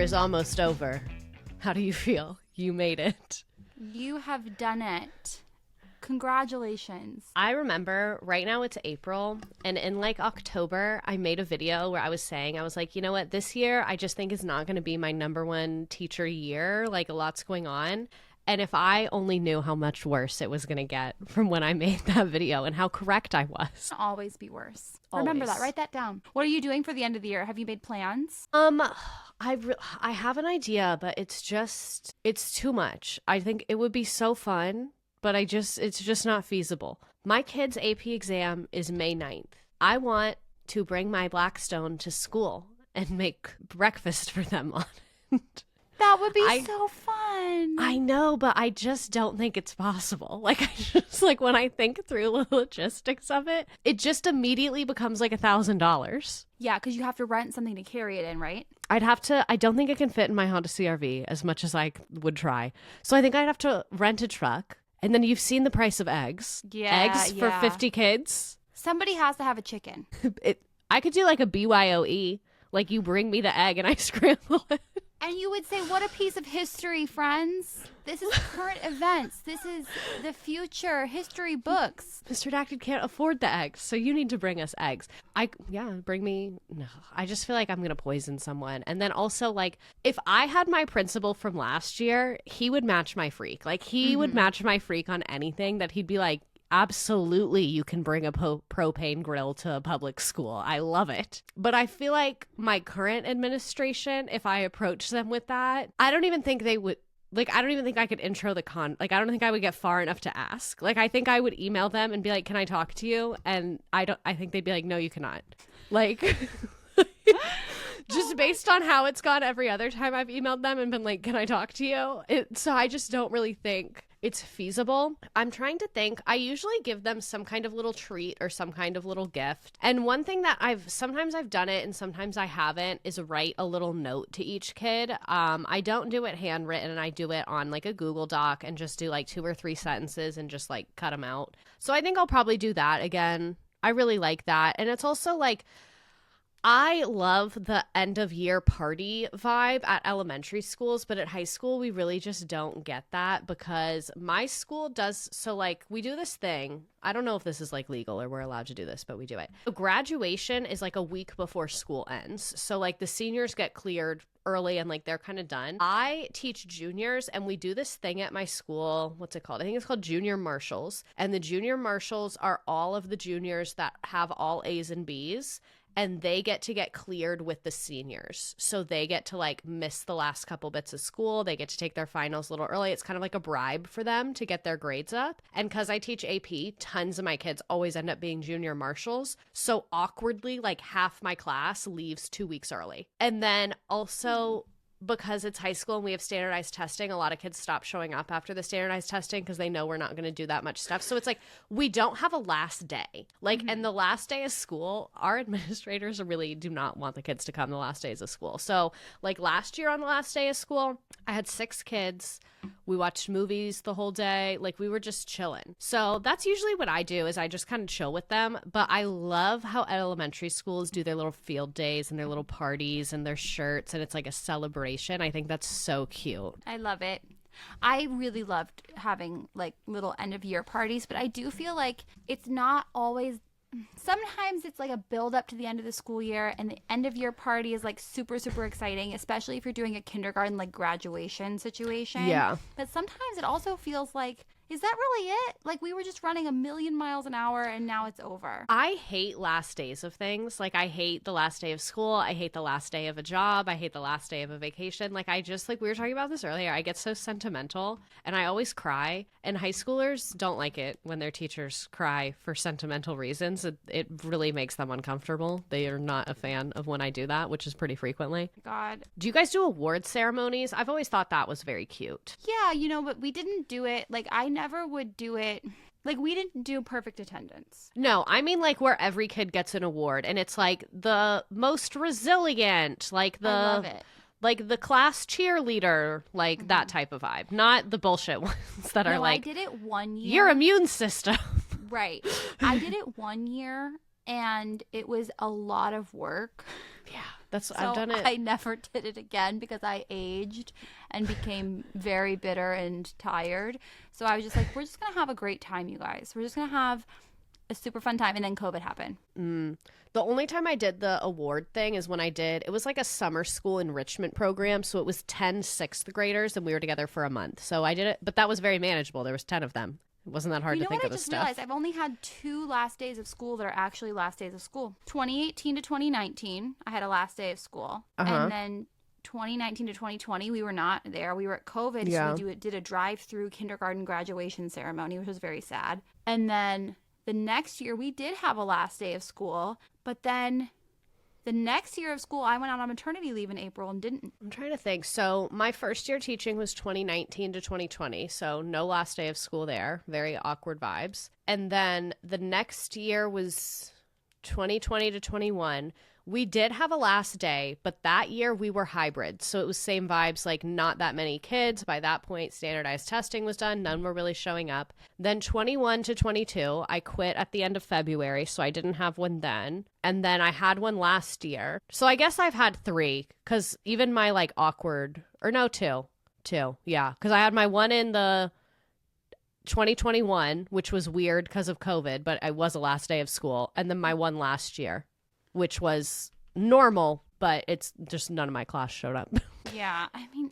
is almost over. How do you feel? You made it. You have done it. Congratulations. I remember right now it's April, and in like October, I made a video where I was saying, I was like, you know what, this year I just think is not going to be my number one teacher year. Like a lot's going on. And if I only knew how much worse it was going to get from when I made that video and how correct I was. It'll always be worse. Always. Remember that. Write that down. What are you doing for the end of the year? Have you made plans? I have an idea, but it's too much. I think it would be so fun, but it's just not feasible. My kid's AP exam is May 9th. I want to bring my Blackstone to school and make breakfast for them on it. That would be so fun. I know, but I just don't think it's possible. When I think through the logistics of it, it just immediately becomes like $1,000. Yeah, because you have to rent something to carry it in, right? I don't think it can fit in my Honda CRV as much as I would try. So I think I'd have to rent a truck. And then you've seen the price of eggs. Yeah, eggs for 50 kids. Somebody has to have a chicken. I could do like a BYOE. Like you bring me the egg and I scramble it. And you would say, what a piece of history, friends. This is current events. This is the future history books. Mr. Dacted can't afford the eggs, so you need to bring us eggs. Bring me. No, I just feel like I'm going to poison someone. And then also, like, if I had my principal from last year, he would match my freak. Like, he would match my freak on anything that he'd be like, absolutely, you can bring a propane grill to a public school. I love it. But I feel like my current administration, if I approach them with that, I don't even think they would. Like, I don't even think I could intro the I don't think I would get far enough to ask. Like, I think I would email them and be like, can I talk to you? And I think they'd be like, no, you cannot. Like, just based on how it's gone every other time I've emailed them and been like, can I talk to you? So I just don't really think it's feasible. I'm trying to think. I usually give them some kind of little treat or some kind of little gift. And one thing that sometimes I've done it and sometimes I haven't is write a little note to each kid. I don't do it handwritten, and I do it on like a Google Doc and just do like 2 or 3 sentences and just like cut them out. So I think I'll probably do that again. I really like that. And it's also like, I love the end of year party vibe at elementary schools, but at high school, we really just don't get that because my school does. So like we do this thing. I don't know if this is like legal or we're allowed to do this, but we do it. So graduation is like a week before school ends. So like the seniors get cleared early and like they're kind of done. I teach juniors and we do this thing at my school. What's it called? I think it's called Junior Marshals. And the Junior Marshals are all of the juniors that have all A's and B's. And they get to get cleared with the seniors. So they get to like miss the last couple bits of school. They get to take their finals a little early. It's kind of like a bribe for them to get their grades up. And because I teach AP, tons of my kids always end up being junior marshals. So awkwardly, like half my class leaves 2 weeks early. And then also, because it's high school and we have standardized testing, a lot of kids stop showing up after the standardized testing because they know we're not going to do that much stuff. So it's like we don't have a last day. Like, and the last day of school, our administrators really do not want the kids to come the last days of school. So like last year on the last day of school, I had 6 kids. We watched movies the whole day. Like we were just chilling. So that's usually what I do is I just kind of chill with them. But I love how elementary schools do their little field days and their little parties and their shirts. And it's like a celebration. I think that's so cute. I love it. I really loved having like little end of year parties, but I do feel like it's not always. Sometimes it's like a build up to the end of the school year, and the end of year party is like super, super exciting, especially if you're doing a kindergarten like graduation situation. Yeah. But sometimes it also feels like, is that really it? Like we were just running 1,000,000 miles an hour and now it's over. I hate last days of things. Like I hate the last day of school. I hate the last day of a job. I hate the last day of a vacation. Like I just, like we were talking about this earlier, I get so sentimental and I always cry. And high schoolers don't like it when their teachers cry for sentimental reasons. It really makes them uncomfortable. They are not a fan of when I do that, which is pretty frequently. God. Do you guys do award ceremonies? I've always thought that was very cute. Yeah, but we didn't do it. Like I never would do it. Like we didn't do perfect attendance. No, I mean like where every kid gets an award and it's like the most resilient, like the I love it. Like the class cheerleader, like that type of vibe, not the bullshit ones that are like, I did it one year. Your immune system. Right. I did it one year and it was a lot of work. Yeah. I've done it. I never did it again because I aged and became very bitter and tired. So I was just like, we're just going to have a great time, you guys. We're just going to have a super fun time. And then COVID happened. The only time I did the award thing is when it was like a summer school enrichment program. So it was 10 sixth graders and we were together for a month. So I did it, but that was very manageable. There was 10 of them. It wasn't that hard to think of the stuff. Realized? I've only had 2 last days of school that are actually last days of school. 2018 to 2019, I had a last day of school. And then 2019 to 2020, we were not there. We were at COVID. Yeah. So we did a drive-through kindergarten graduation ceremony, which was very sad. And then the next year, we did have a last day of school. But then the next year of school, I went out on maternity leave in April and didn't. I'm trying to think. So my first year teaching was 2019 to 2020. So no last day of school there. Very awkward vibes. And then the next year was 2020 to 21. We did have a last day, but that year we were hybrid. So it was same vibes, like not that many kids. By that point, standardized testing was done. None were really showing up. Then 21 to 22, I quit at the end of February, so I didn't have one then. And then I had one last year. So I guess I've had 3, because even my like awkward, or no, 2. 2, yeah. Because I had my one in the 2021, which was weird because of COVID, but it was a last day of school. And then my one last year, which was normal, but it's just none of my class showed up. Yeah, I mean,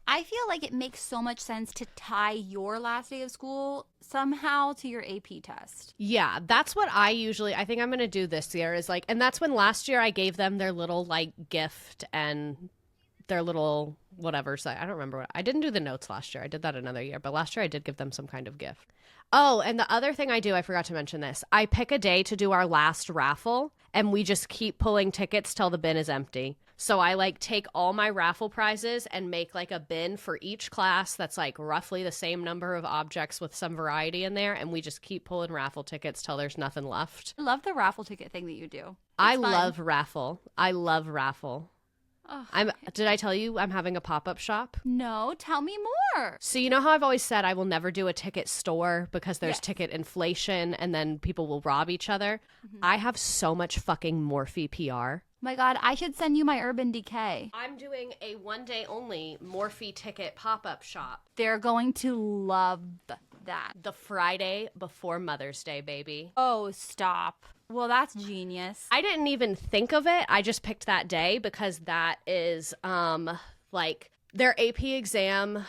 I feel like it makes so much sense to tie your last day of school somehow to your AP test. Yeah, that's what I think I'm going to do this year is like, and that's when last year I gave them their little like gift and their little whatever. So I don't remember I didn't do the notes last year. I did that another year, but last year I did give them some kind of gift. Oh, and the other thing I do, I forgot to mention this. I pick a day to do our last raffle and we just keep pulling tickets till the bin is empty. So I like take all my raffle prizes and make like a bin for each class that's like roughly the same number of objects with some variety in there. And we just keep pulling raffle tickets till there's nothing left. I love the raffle ticket thing that you do. I love raffle. I love raffle. Oh, Did I tell you I'm having a pop-up shop? No, tell me more. So you know how I've always said I will never do a ticket store because there's ticket inflation and then people will rob each other? Mm-hmm. I have so much fucking Morphe PR. My God, I should send you my Urban Decay. I'm doing a one-day only Morphe ticket pop-up shop. They're going to love that. The Friday before Mother's Day, baby. Oh, stop. Well, that's genius. I didn't even think of it. I just picked that day because that is like their AP exam.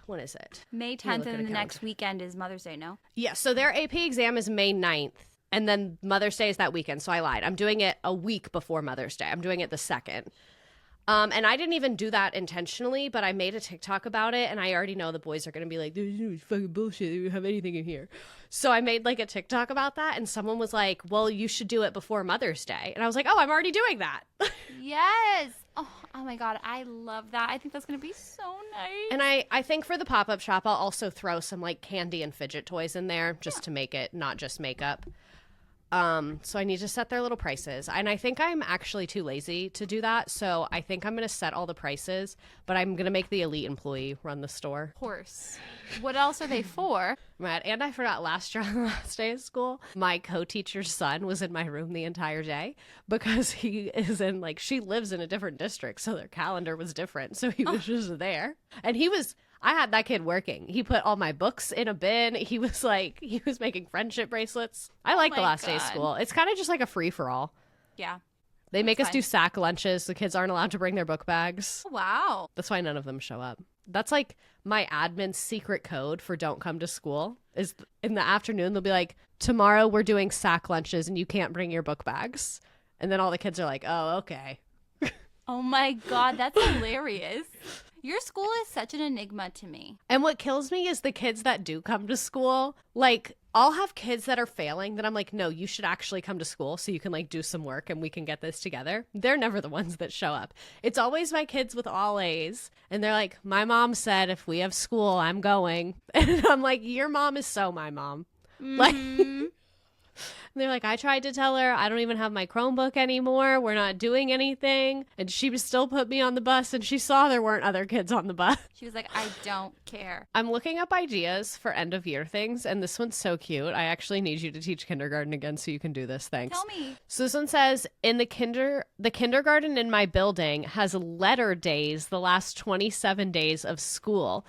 When is it? May 10th, and the next weekend is Mother's Day, no? Yeah, so their AP exam is May 9th, and then Mother's Day is that weekend, so I lied. I'm doing it a week before Mother's Day. I'm doing it the 2nd. And I didn't even do that intentionally, but I made a TikTok about it, and I already know the boys are going to be like, there's no fucking bullshit. You don't have anything in here. So I made like a TikTok about that, and someone was like, well, you should do it before Mother's Day. And I was like, oh, I'm already doing that. Yes. Oh my God. I love that. I think that's going to be so nice. And I think for the pop-up shop, I'll also throw some like candy and fidget toys in there just to make it not just makeup. So I need to set their little prices. And I think I'm actually too lazy to do that. So I think I'm going to set all the prices, but I'm going to make the elite employee run the store. Of course. What else are they for? Right. And I forgot last year on the last day of school, my co-teacher's son was in my room the entire day because he is in like, she lives in a different district. So their calendar was different. So he was just there. And I had that kid working. He put all my books in a bin. He was making friendship bracelets. I like the last day of school. It's kind of just like a free-for-all. Yeah. They make us do sack lunches. The kids aren't allowed to bring their book bags. Wow. That's why none of them show up. That's like my admin's secret code for don't come to school is in the afternoon. They'll be like, tomorrow we're doing sack lunches and you can't bring your book bags. And then all the kids are like, oh, okay. Oh my God, that's hilarious. Your school is such an enigma to me. And what kills me is the kids that do come to school. Like, I'll have kids that are failing that I'm like, no, you should actually come to school so you can like do some work and we can get this together. They're never the ones that show up. It's always my kids with all A's. And they're like, my mom said if we have school, I'm going. And I'm like, your mom is so my mom. Mm-hmm. Like, they're like, I tried to tell her I don't even have my Chromebook anymore. We're not doing anything. And she still put me on the bus, and she saw there weren't other kids on the bus. She was like, I don't care. I'm looking up ideas for end of year things, and this one's so cute. I actually need you to teach kindergarten again so you can do this. Thanks. Tell me. So this one says, the kindergarten in my building has letter days the last 27 days of school.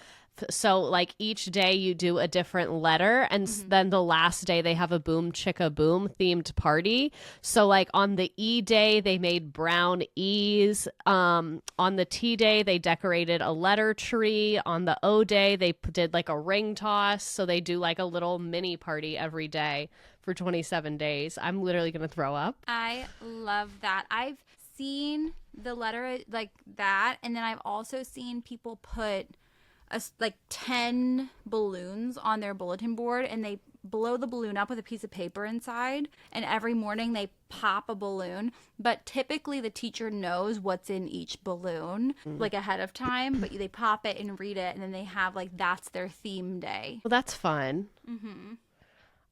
So like each day you do a different letter, and then the last day they have a Boom Chicka Boom themed party. So like on the E day they made brown E's. On the T day they decorated a letter tree. On the O day they did like a ring toss. So they do like a little mini party every day for 27 days. I'm literally gonna throw up. I love that. I've seen the letter like that, and then I've also seen people put like 10 balloons on their bulletin board, and they blow the balloon up with a piece of paper inside, and every morning they pop a balloon, but typically the teacher knows what's in each balloon like ahead of time, but they pop it and read it, and then they have like that's their theme day. Well, that's fun.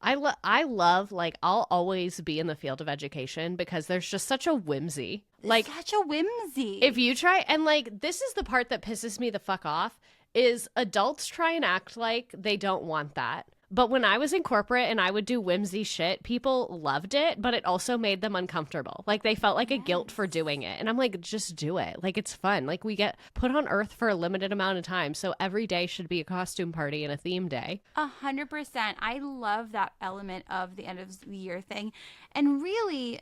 I love, like, I'll always be in the field of education because there's just such a whimsy. Like, Such a whimsy. if you try, and like, this is the part that pisses me the fuck off, is adults try and act like they don't want that. But when I was in corporate and I would do whimsy shit, people loved it, but it also made them uncomfortable. Like, they felt like a guilt for doing it. And I'm like, just do it. Like, it's fun. Like, we get put on earth for a limited amount of time. So every day should be a costume party and a theme day. 100%. I love that element of the end of the year thing. And really,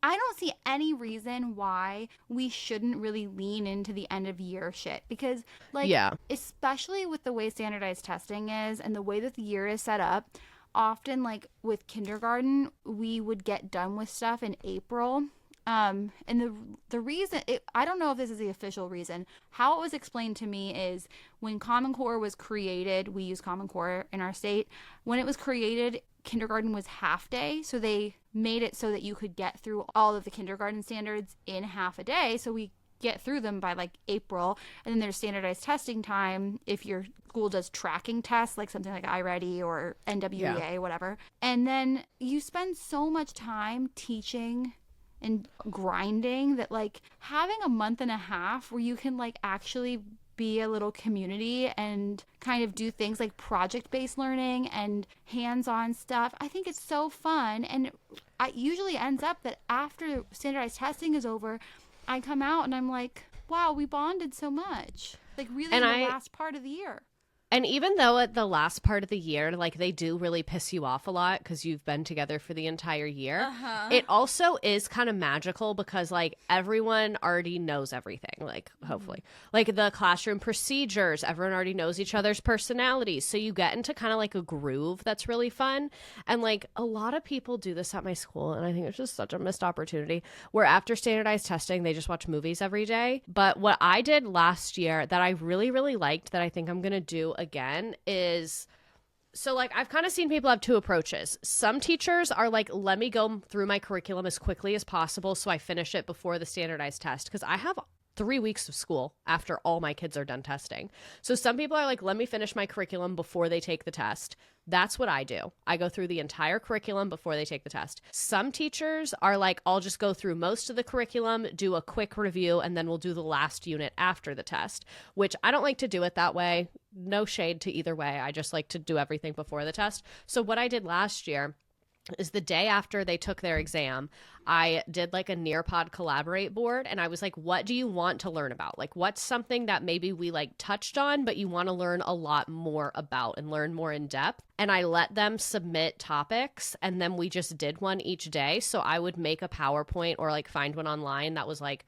I don't see any reason why we shouldn't really lean into the end of year shit, because like, especially with the way standardized testing is and the way that the year is set up, often like with kindergarten, we would get done with stuff in April. And the reason, I don't know if this is the official reason, how it was explained to me is when Common Core was created, we use Common Core in our state, when it was created, kindergarten was half day, so they made it so that you could get through all of the kindergarten standards in half a day, so we get through them by like April, and then there's standardized testing time if your school does tracking tests like something like iReady or NWEA, whatever, and then you spend so much time teaching and grinding that like having a month and a half where you can like actually be a little community and kind of do things like project-based learning and hands-on stuff. I think it's so fun, and it usually ends up that after standardized testing is over, I come out and I'm like, wow, we bonded so much. Like really in the last part of the year. And even though at the last part of the year, like they do really piss you off a lot because you've been together for the entire year, it also is kind of magical because like everyone already knows everything, like hopefully. Like the classroom procedures, everyone already knows each other's personalities. So you get into kind of like a groove that's really fun. And like a lot of people do this at my school, and I think it's just such a missed opportunity, where after standardized testing, they just watch movies every day. But what I did last year that I really, really liked that I think I'm going to do again is, so like I've kind of seen people have two approaches. Some teachers are like, let me go through my curriculum as quickly as possible so I finish it before the standardized test, because I have 3 weeks of school after all my kids are done testing. So some people are like, let me finish my curriculum before they take the test. That's what I do. I go through the entire curriculum before they take the test. Some teachers are like, I'll just go through most of the curriculum, do a quick review, and then we'll do the last unit after the test, which I don't like to do it that way. No shade to either way. I just like to do everything before the test. So what I did last year is the day after they took their exam, I did like a Nearpod Collaborate board, and I was like, what do you want to learn about? Like, what's something that maybe we like touched on, but you want to learn a lot more about and learn more in depth? And I let them submit topics, and then we just did one each day. So I would make a PowerPoint or like find one online that was like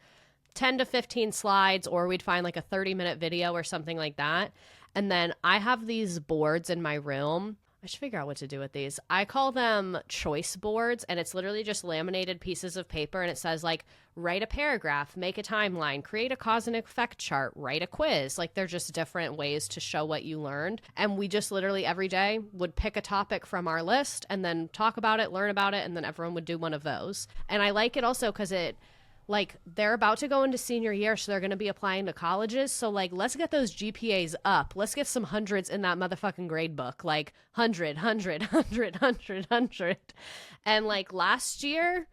10 to 15 slides, or we'd find like a 30-minute video or something like that. And then I have these boards in my room. I should figure out what to do with these. I call them choice boards, and it's literally just laminated pieces of paper, and it says like, write a paragraph, make a timeline, create a cause and effect chart, write a quiz. Like they're just different ways to show what you learned. And we just literally every day would pick a topic from our list and then talk about it, learn about it, and then everyone would do one of those. And I like it also because like they're about to go into senior year, so they're going to be applying to colleges. So like, let's get those GPAs up. Let's get some hundreds in that motherfucking grade book, like 100, 100, 100, 100, 100. And like last year,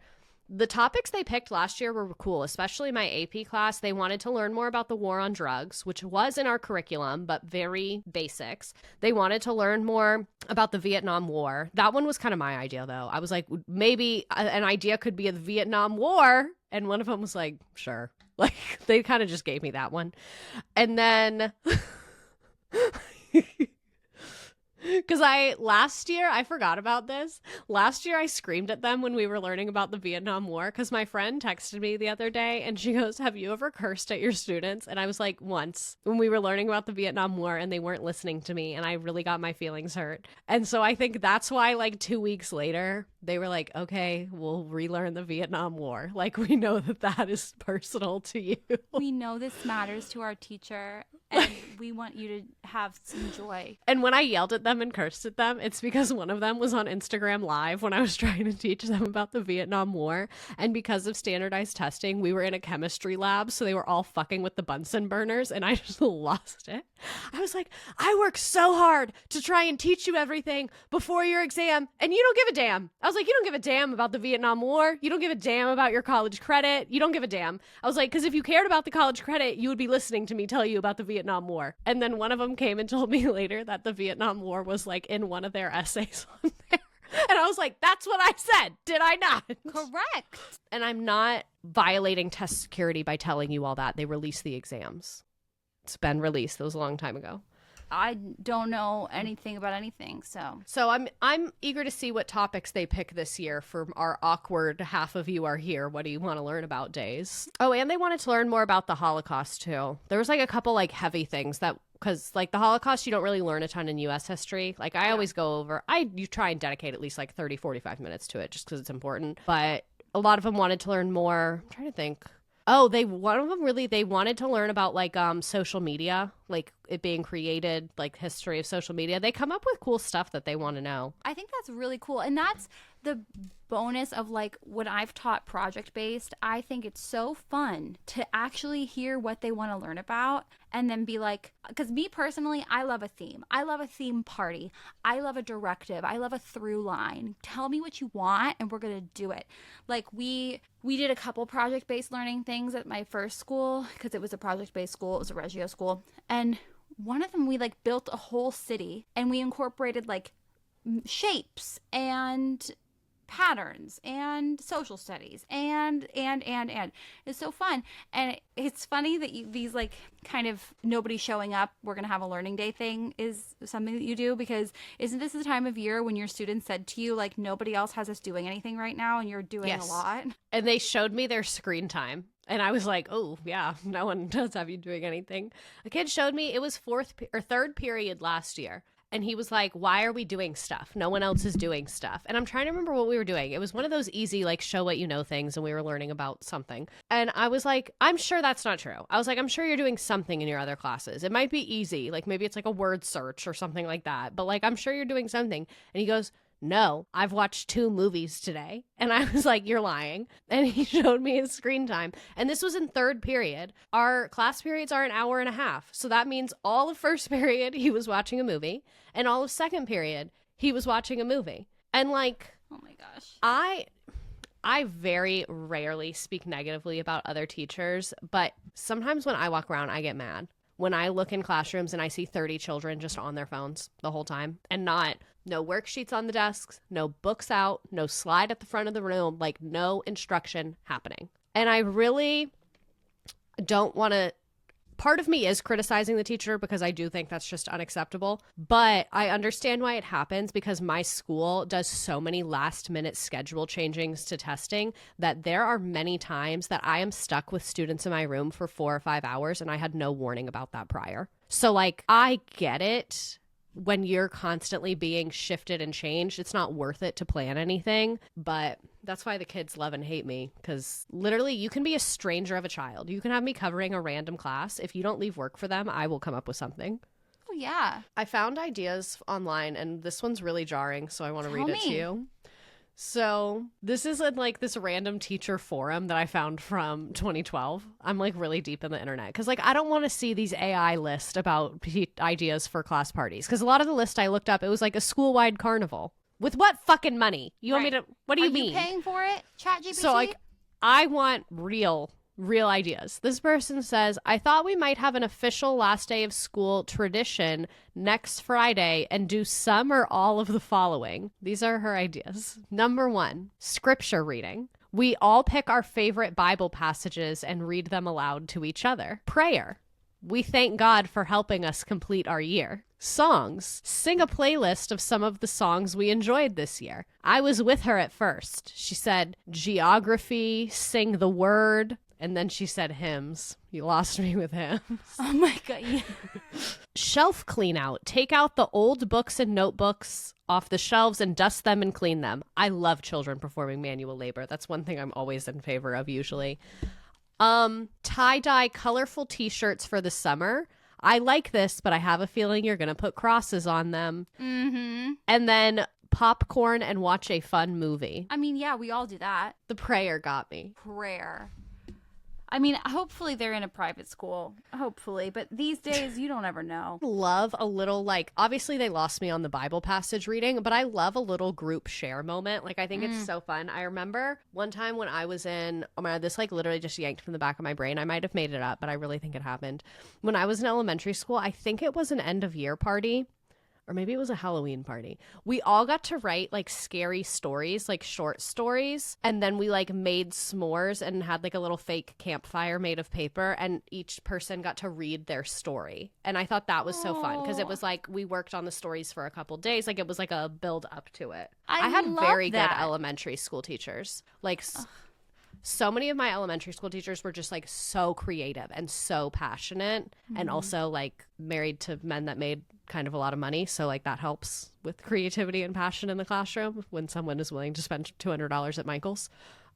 the topics they picked last year were cool, especially my AP class. They wanted to learn more about the war on drugs, which was in our curriculum, but very basics. They wanted to learn more about the Vietnam War. That one was kind of my idea, though. I was like, maybe an idea could be a Vietnam War. And one of them was like, sure. Like, they kind of just gave me that one. And then... Because last year, I forgot about this. Last year, I screamed at them when we were learning about the Vietnam War because my friend texted me the other day and she goes, have you ever cursed at your students? And I was like, once, when we were learning about the Vietnam War and they weren't listening to me and I really got my feelings hurt. And so I think that's why like 2 weeks later, they were like, okay, we'll relearn the Vietnam War. Like, we know that is personal to you. We know this matters to our teacher and we want you to have some joy. And when I yelled at them and cursed at them, it's because one of them was on Instagram Live when I was trying to teach them about the Vietnam War. And because of standardized testing, we were in a chemistry lab, so they were all fucking with the Bunsen burners, and I just lost it. I was like, I work so hard to try and teach you everything before your exam, and you don't give a damn. I was like, you don't give a damn about the Vietnam War. You don't give a damn about your college credit. You don't give a damn. I was like, because if you cared about the college credit, you would be listening to me tell you about the Vietnam War. And then one of them came and told me later that the Vietnam War was like in one of their essays on there. And I was like, that's what I said. Did I not? Correct. And I'm not violating test security by telling you all that. They released the exams. It's been released. That was a long time ago. I don't know anything about anything, so. So I'm eager to see what topics they pick this year for our awkward half of you are here. What do you want to learn about days? Oh, and they wanted to learn more about the Holocaust too. There was like a couple like heavy things that, because like the Holocaust, you don't really learn a ton in U.S. history. Like I always go over, you try and dedicate at least like 30, 45 minutes to it just because it's important. But a lot of them wanted to learn more. I'm trying to think. Oh, one of them they wanted to learn about like social media, like it being created, like history of social media. They come up with cool stuff that they want to know. I think that's really cool. And that's the bonus of like when I've taught project based, I think it's so fun to actually hear what they want to learn about and then be like, because me personally, I love a theme. I love a theme party. I love a directive. I love a through line. Tell me what you want and we're going to do it. Like we did a couple project based learning things at my first school because it was a project based school. It was a Reggio school. And one of them, we like built a whole city and we incorporated like shapes and patterns and social studies and it's so fun. And it's funny that these like kind of nobody showing up, we're gonna have a learning day thing is something that you do, because isn't this the time of year when your students said to you like nobody else has us doing anything right now and you're doing a lot? And they showed me their screen time and I was like, oh yeah, no one does have you doing anything. A kid showed me, it was third period last year. And he was like, why are we doing stuff? No one else is doing stuff. And I'm trying to remember what we were doing. It was one of those easy, like, show what you know things. And we were learning about something. And I was like, I'm sure that's not true. I was like, I'm sure you're doing something in your other classes. It might be easy. Like, maybe it's like a word search or something like that. But, like, I'm sure you're doing something. And he goes, no, I've watched 2 movies today. And I was like, you're lying. And he showed me his screen time. And this was in third period. Our class periods are an hour and a half. So that means all of first period, he was watching a movie. And all of second period, he was watching a movie. And like, oh my gosh. I very rarely speak negatively about other teachers. But sometimes when I walk around, I get mad. When I look in classrooms and I see 30 children just on their phones the whole time and no worksheets on the desks, no books out, no slide at the front of the room, like no instruction happening. And I really don't want to, part of me is criticizing the teacher because I do think that's just unacceptable, but I understand why it happens because my school does so many last minute schedule changings to testing that there are many times that I am stuck with students in my room for 4 or 5 hours and I had no warning about that prior. So like, I get it. When you're constantly being shifted and changed, it's not worth it to plan anything. But that's why the kids love and hate me, because literally you can be a stranger of a child. You can have me covering a random class. If you don't leave work for them, I will come up with something. Oh, yeah. I found ideas online, and this one's really jarring, so I want to read it to you. So this is in like this random teacher forum that I found from 2012. I'm like really deep in the internet because like I don't want to see these AI lists about ideas for class parties because a lot of the list I looked up, it was like a school-wide carnival. With what fucking money? You want me to, what do you mean? Are you paying for it? ChatGPT? So like I want real ideas. This person says, I thought we might have an official last day of school tradition next Friday and do some or all of the following. These are her ideas. Number 1, scripture reading. We all pick our favorite Bible passages and read them aloud to each other. Prayer. We thank God for helping us complete our year. Songs. Sing a playlist of some of the songs we enjoyed this year. I was with her at first. She said geography, sing the word, and then she said hymns. You lost me with hymns. Oh my God. Yeah. Shelf clean out. Take out the old books and notebooks off the shelves and dust them and clean them. I love children performing manual labor. That's one thing I'm always in favor of usually. Tie-dye colorful t-shirts for the summer. I like this, but I have a feeling you're going to put crosses on them. Mm-hmm. And then popcorn and watch a fun movie. I mean, yeah, we all do that. The prayer got me. Prayer. I mean, hopefully they're in a private school. Hopefully. But these days, you don't ever know. Love a little, like, obviously they lost me on the Bible passage reading, but I love a little group share moment. Like, I think it's so fun. I remember one time when I was in, oh my God, this like literally just yanked from the back of my brain. I might have made it up, but I really think it happened. When I was in elementary school, I think it was an end of year party. Or maybe it was a Halloween party. We all got to write like scary stories, like short stories. And then we like made s'mores and had like a little fake campfire made of paper. And each person got to read their story. And I thought that was so fun because it was like we worked on the stories for a couple days. Like it was like a build up to it. I had love very that. good elementary school teachers. Like so many of my elementary school teachers were just like so creative and so passionate and also like married to men that made kind of a lot of money. So like that helps with creativity and passion in the classroom when someone is willing to spend $200 at Michael's.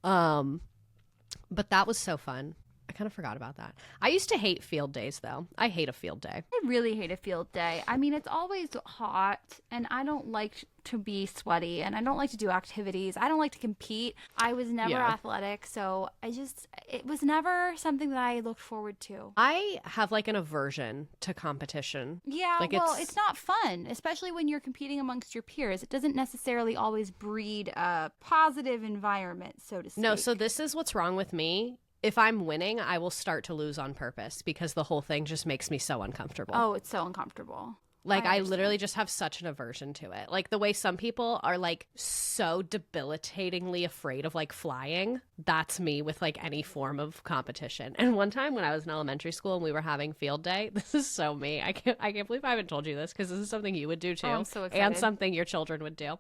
But that was so fun. I kind of forgot about that. I used to hate field days though. I hate a field day. I really hate a field day. I mean, it's always hot and I don't like to be sweaty and I don't like to do activities. I don't like to compete. I was never athletic, so it was never something that I looked forward to. I have like an aversion to competition. Yeah, like well, it's not fun, especially when you're competing amongst your peers. It doesn't necessarily always breed a positive environment, so to speak. No, so this is what's wrong with me. If I'm winning, I will start to lose on purpose because the whole thing just makes me so uncomfortable. Oh, it's so uncomfortable. Like, I literally just have such an aversion to it. Like, the way some people are, like, so debilitatingly afraid of, like, flying. That's me with, like, any form of competition. And one time when I was in elementary school and we were having field day, this is so me. I can't believe I haven't told you this because this is something you would do, too. Oh, I'm so excited. And something your children would do.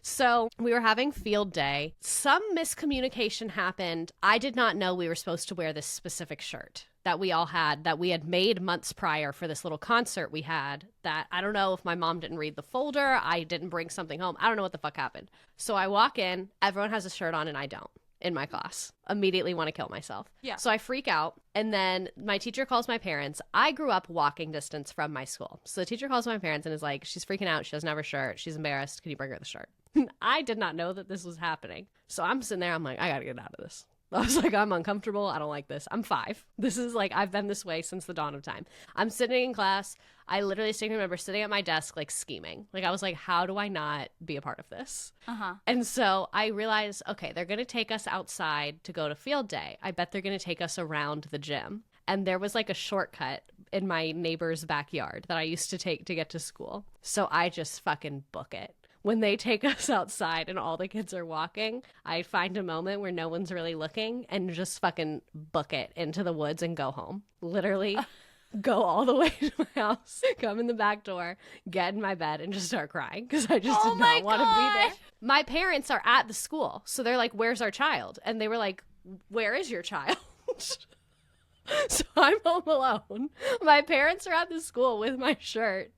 So we were having field day. Some miscommunication happened. I did not know we were supposed to wear this specific shirt that we all had, that we had made months prior for this little concert we had, that I don't know if my mom didn't read the folder, I didn't bring something home. I don't know what the fuck happened. So I walk in, everyone has a shirt on and I don't. In my class, immediately want to kill myself. Yeah. So I freak out, and then my teacher calls my parents. I grew up walking distance from my school. So the teacher calls my parents and is like, she's freaking out. She doesn't have her shirt. She's embarrassed. Can you bring her the shirt? I did not know that this was happening. So I'm sitting there. I'm like, I got to get out of this. I was like, I'm uncomfortable. I don't like this. I'm 5. This is like, I've been this way since the dawn of time. I'm sitting in class. I literally still remember sitting at my desk, like scheming. Like I was like, how do I not be a part of this? And so I realized, okay, they're going to take us outside to go to field day. I bet they're going to take us around the gym. And there was like a shortcut in my neighbor's backyard that I used to take to get to school. So I just fucking book it. When they take us outside and all the kids are walking, I find a moment where no one's really looking and just fucking book it into the woods and go home. Literally go all the way to my house, come in the back door, get in my bed and just start crying because I just did not want to be there. My parents are at the school. So they're like, where's our child? And they were like, where is your child? So I'm home alone. My parents are at the school with my shirt.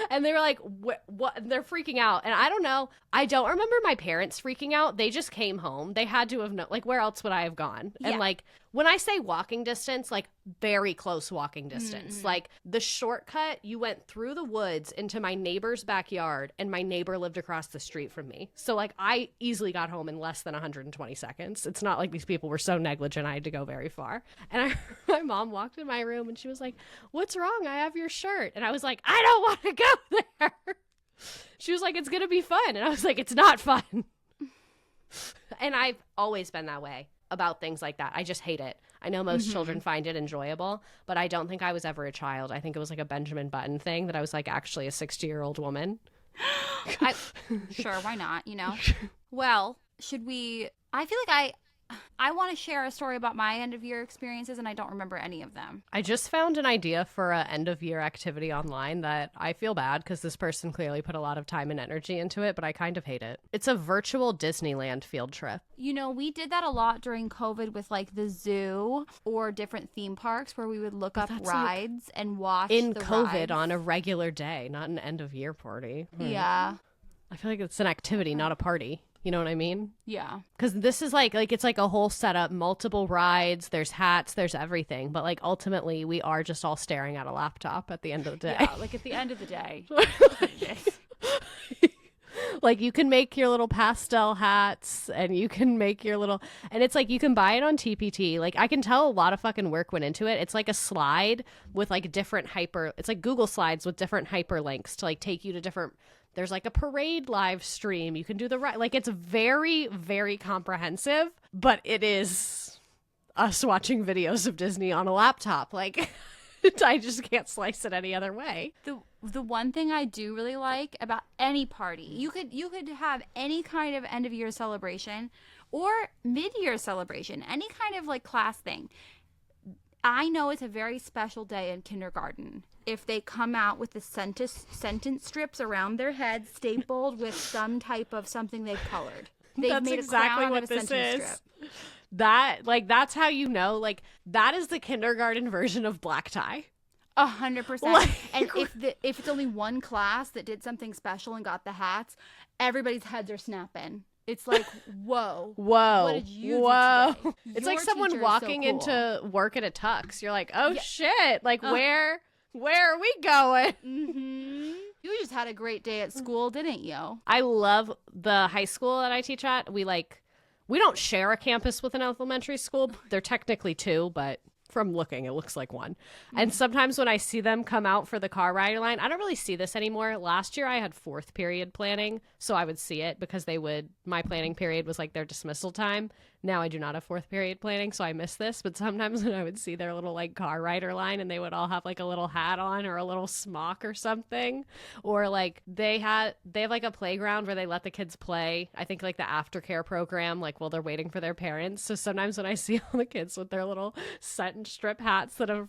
And they were like, what? They're freaking out. And I don't know. I don't remember my parents freaking out. They just came home. They had to have known. Like, where else would I have gone? Yeah. And, like, when I say walking distance, like very close walking distance. Like the shortcut, you went through the woods into my neighbor's backyard, and my neighbor lived across the street from me. So like I easily got home in less than 120 seconds. It's not like these people were so negligent I had to go very far. And my mom walked in my room and she was like, "What's wrong? I have your shirt." And I was like, "I don't want to go there." She was like, "It's going to be fun." And I was like, "It's not fun." And I've always been that way about things like that. I just hate it. I know most children find it enjoyable, but I don't think I was ever a child. I think it was like a Benjamin Button thing that I was like actually a 60-year-old woman. Sure, why not, you know? Well, should we... I feel like I want to share a story about my end of year experiences, and I don't remember any of them. I just found an idea for an end of year activity online that I feel bad because this person clearly put a lot of time and energy into it, but I kind of hate it. It's a virtual Disneyland field trip. You know, we did that a lot during COVID with like the zoo or different theme parks where we would look up rides and watch in the COVID rides. on a regular day, not an end of year party. Yeah. I feel like it's an activity, not a party. You know what I mean? Yeah. Because this is like it's like a whole setup, multiple rides, there's hats, there's everything. But like ultimately we are just all staring at a laptop at the end of the day. Yeah, like at the end of the day. Like you can make your little pastel hats and you can make your little, and it's like you can buy it on TPT. Like I can tell a lot of fucking work went into it. It's like a slide with like different it's like Google Slides with different hyperlinks to like take you to different. There's like a parade live stream. You can do like it's very, very comprehensive, but it is us watching videos of Disney on a laptop. Like I just can't slice it any other way. The one thing I do really like about any party, you could have any kind of end of year celebration or mid-year celebration, any kind of like class thing. I know it's a very special day in kindergarten if they come out with the sentence strips around their head stapled with some type of something they've colored. They've made exactly a crown what out of a this sentence is. strip. That's how you know, like that is the kindergarten version of black tie. 100%. And if it's only one class that did something special and got the hats, everybody's heads are snapping. It's like, whoa. What did you do today? It's like someone walking into work at a tux. You're like, oh shit. Like where are we going? Mm-hmm. You just had a great day at school, didn't you? I love the high school that I teach at. We don't share a campus with an elementary school. They're technically two, but from looking, it looks like one. And sometimes when I see them come out for the car rider line, I don't really see this anymore. Last year I had fourth period planning, so I would see it because my planning period was like their dismissal time. Now I do not have fourth period planning, so I miss this. But sometimes when I would see their little like car rider line and they would all have like a little hat on or a little smock or something, or like they have like a playground where they let the kids play. I think like the aftercare program, like while they're waiting for their parents. So sometimes when I see all the kids with their little sentence strip hats that are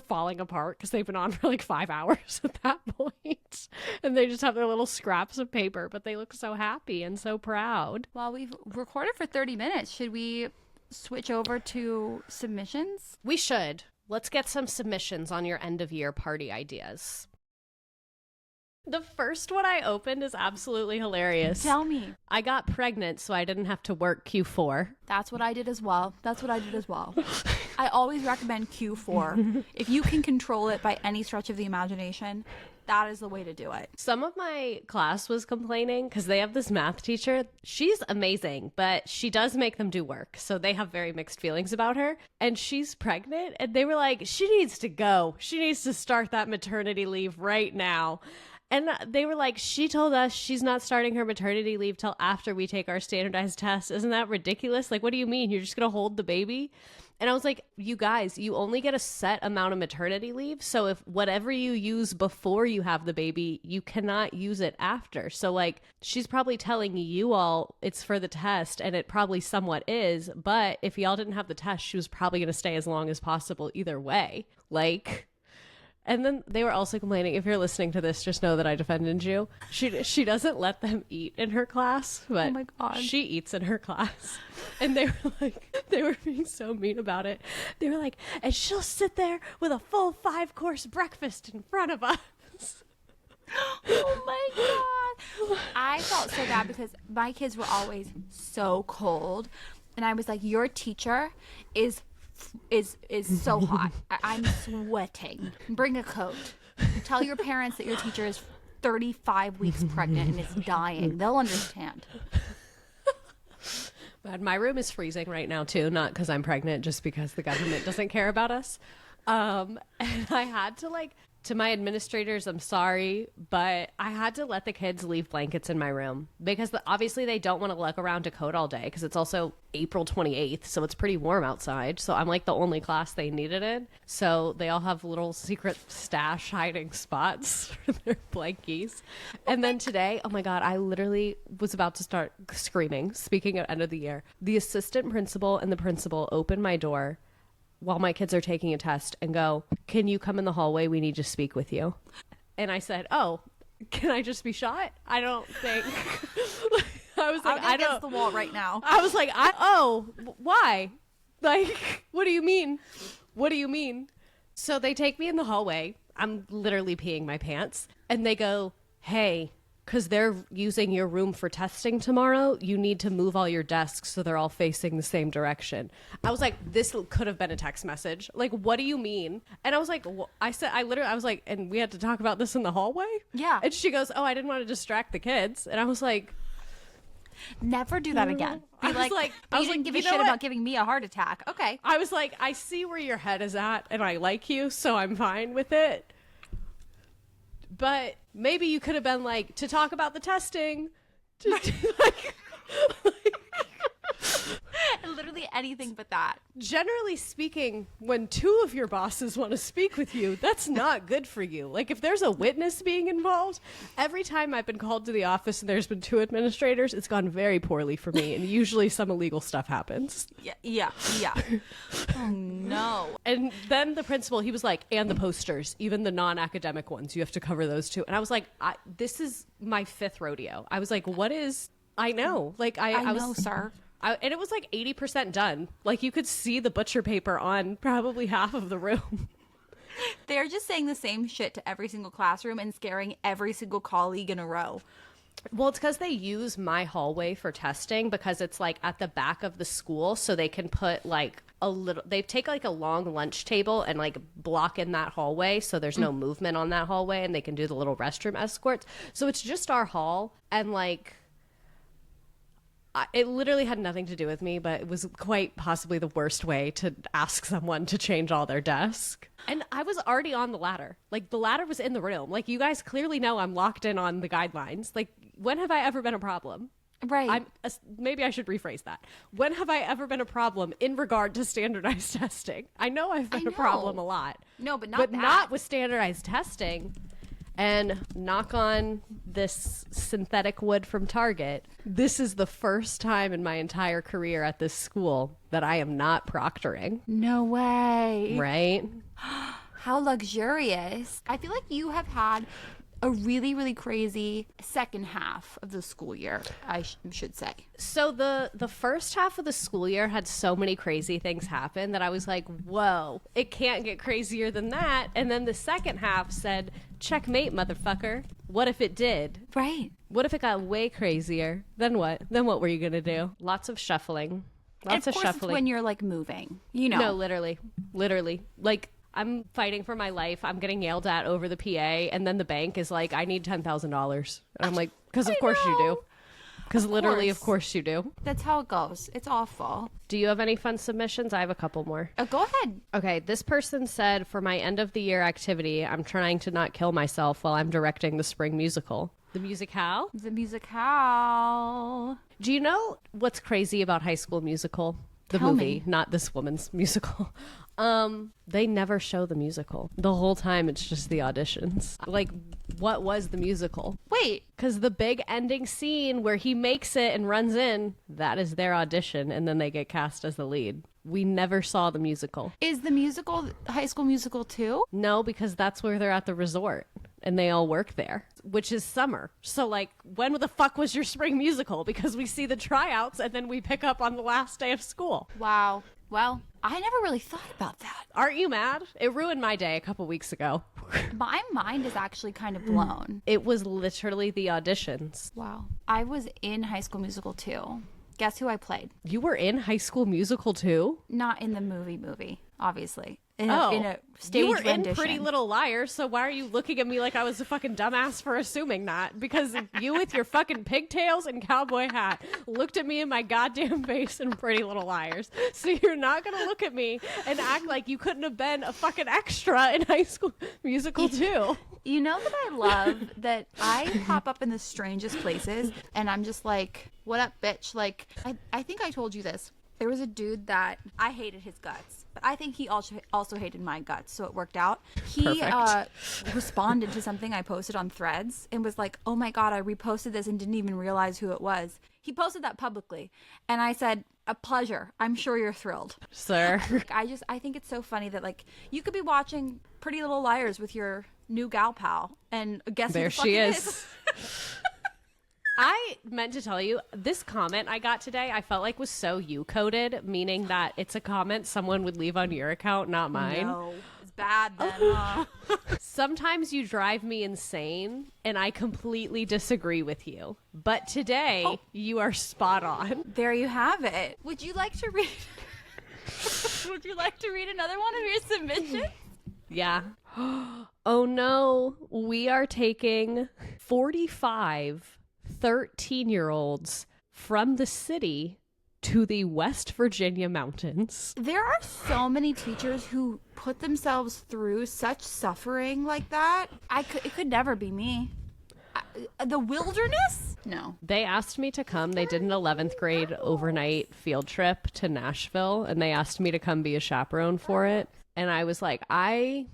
falling apart because they've been on for like 5 hours at that point, and they just have their little scraps of paper, but they look so happy and so proud. Well, we've recorded for 30 minutes. Should we switch over to submissions? We should. Let's get some submissions on your end of year party ideas. The first one I opened is absolutely hilarious. Tell me. I got pregnant, so I didn't have to work Q4. That's what I did as well. I always recommend Q4. If you can control it by any stretch of the imagination, that is the way to do it. Some of my class was complaining because they have this math teacher. She's amazing, but she does make them do work. So they have very mixed feelings about her. And she's pregnant. And they were like, she needs to go. She needs to start that maternity leave right now. And they were like, she told us she's not starting her maternity leave till after we take our standardized tests. Isn't that ridiculous? Like, what do you mean? You're just going to hold the baby? And I was like, you guys, you only get a set amount of maternity leave. So if whatever you use before you have the baby, you cannot use it after. So like, she's probably telling you all it's for the test, and it probably somewhat is. But if y'all didn't have the test, she was probably going to stay as long as possible either way. Like... And then they were also complaining, if you're listening to this, just know that I defended you. She doesn't let them eat in her class, but oh my God. She eats in her class. And they were being so mean about it. They were like, and she'll sit there with a full 5-course breakfast in front of us. Oh my God. I felt so bad because my kids were always so cold. And I was like, your teacher is is so hot. I'm sweating. Bring a coat. Tell your parents that your teacher is 35 weeks pregnant and is dying. They'll understand. But my room is freezing right now too, not because I'm pregnant, just because the government doesn't care about us. And I had to to my administrators, I'm sorry, but I had to let the kids leave blankets in my room because obviously they don't want to lug around a coat all day because it's also April 28th, so it's pretty warm outside. So I'm like the only class they needed in. So they all have little secret stash hiding spots for their blankies. And then today, oh my God, I literally was about to start screaming. Speaking of end of the year, the assistant principal and the principal opened my door while my kids are taking a test and go, "Can you come in the hallway? We need to speak with you." And I said, "Oh, can I just be shot? I don't think." I was like, I against the wall right now. I was like, why? Like, what do you mean? What do you mean? So they take me in the hallway. I'm literally peeing my pants. And they go, "Hey, because they're using your room for testing tomorrow, you need to move all your desks so they're all facing the same direction." I was like, this could have been a text message. Like, what do you mean? And I was like, I was like, and we had to talk about this in the hallway? Yeah. And she goes, "Oh, I didn't want to distract the kids." And I was like, never do that again. I was like, you didn't give a shit about giving me a heart attack. Okay. I was like, I see where your head is at and I like you, so I'm fine with it. But maybe you could have been like, to talk about the testing. Literally anything but that. Generally speaking, when two of your bosses want to speak with you, that's not good for you. Like, if there's a witness being involved, every time I've been called to the office and there's been two administrators, it's gone very poorly for me. And usually some illegal stuff happens. Yeah. Oh, no. And then the principal, he was like, "And the posters, even the non-academic ones, you have to cover those too." And I was like, this is my 5th rodeo. I was like, what is... I know. Like, I know, sir. And it was like 80% done. Like, you could see the butcher paper on probably half of the room. They're just saying the same shit to every single classroom and scaring every single colleague in a row. Well, it's because they use my hallway for testing because it's like at the back of the school, so they can put like they take like a long lunch table and like block in that hallway so there's no movement on that hallway, and they can do the little restroom escorts. So it's just our hall, and like it literally had nothing to do with me, but it was quite possibly the worst way to ask someone to change all their desk. And I was already on the ladder. Like, the ladder was in the room. Like, you guys clearly know I'm locked in on the guidelines. Like, when have I ever been a problem? Right. Maybe I should rephrase that. When have I ever been a problem in regard to standardized testing? I know I've been a problem a lot. No, but not with standardized testing. And knock on this synthetic wood from Target, this is the first time in my entire career at this school that I am not proctoring. No way. Right? How luxurious. I feel like you have had a really, really crazy second half of the school year, I should say. So the first half of the school year had so many crazy things happen that I was like, whoa, it can't get crazier than that. And then the second half said, checkmate, motherfucker. What if it did? Right. What if it got way crazier? Then what? Then what were you going to do? Lots of shuffling. Lots of shuffling. It's when you're like moving, you know. No, literally. Like, I'm fighting for my life. I'm getting yelled at over the PA. And then the bank is like, "I need $10,000. And I'm like, because of course you do. Because literally, of course you do. That's how it goes. It's awful. Do you have any fun submissions? I have a couple more. Go ahead. Okay, this person said, for my end of the year activity, I'm trying to not kill myself while I'm directing the spring musical. The musicale? The musicale. Do you know what's crazy about High School Musical? The Tell movie, me. not this woman's musical. They never show the musical. The whole time it's just the auditions. Like, what was the musical? Wait. Because the big ending scene where he makes it and runs in, that is their audition, and then they get cast as the lead. We never saw the musical. Is the musical High School Musical too? No, because that's where they're at the resort, and they all work there, which is summer. So, like, when the fuck was your spring musical? Because we see the tryouts, and then we pick up on the last day of school. Wow. Well, I never really thought about that. Aren't you mad? It ruined my day a couple weeks ago. My mind is actually kind of blown. It was literally the auditions. Wow. I was in High School Musical too. Guess who I played? You were in High School Musical too? Not in the movie, obviously. In a stage you were rendition. in Pretty Little Liars, so why are you looking at me like I was a fucking dumbass for assuming that? Because you with your fucking pigtails and cowboy hat looked at me in my goddamn face in Pretty Little Liars. So you're not gonna look at me and act like you couldn't have been a fucking extra in High School Musical too. You know that I love that I pop up in the strangest places and I'm just like, what up, bitch? Like, I think I told you this. There was a dude that I hated his guts, but I think he also hated my guts, so it worked out. He responded to something I posted on Threads and was like, oh my God, I reposted this and didn't even realize who it was. He posted that publicly, and I said, a pleasure. I'm sure you're thrilled. Sir. I think it's so funny that, like, you could be watching Pretty Little Liars with your new gal pal, and guess there who the fuck she it is. I meant to tell you, this comment I got today, I felt like was so you-coded, meaning that it's a comment someone would leave on your account, not mine. No, it's bad then. Sometimes you drive me insane, and I completely disagree with you. But today, you are spot on. There you have it. Would you like to read? Would you like to read another one of your submissions? Yeah. Oh no, we are taking 45 13-year-olds from the city to the West Virginia mountains. There are so many teachers who put themselves through such suffering like that. It could never be me. The wilderness? No. They asked me to come. They did an 11th grade overnight field trip to Nashville, and they asked me to come be a chaperone for it. And I was like, I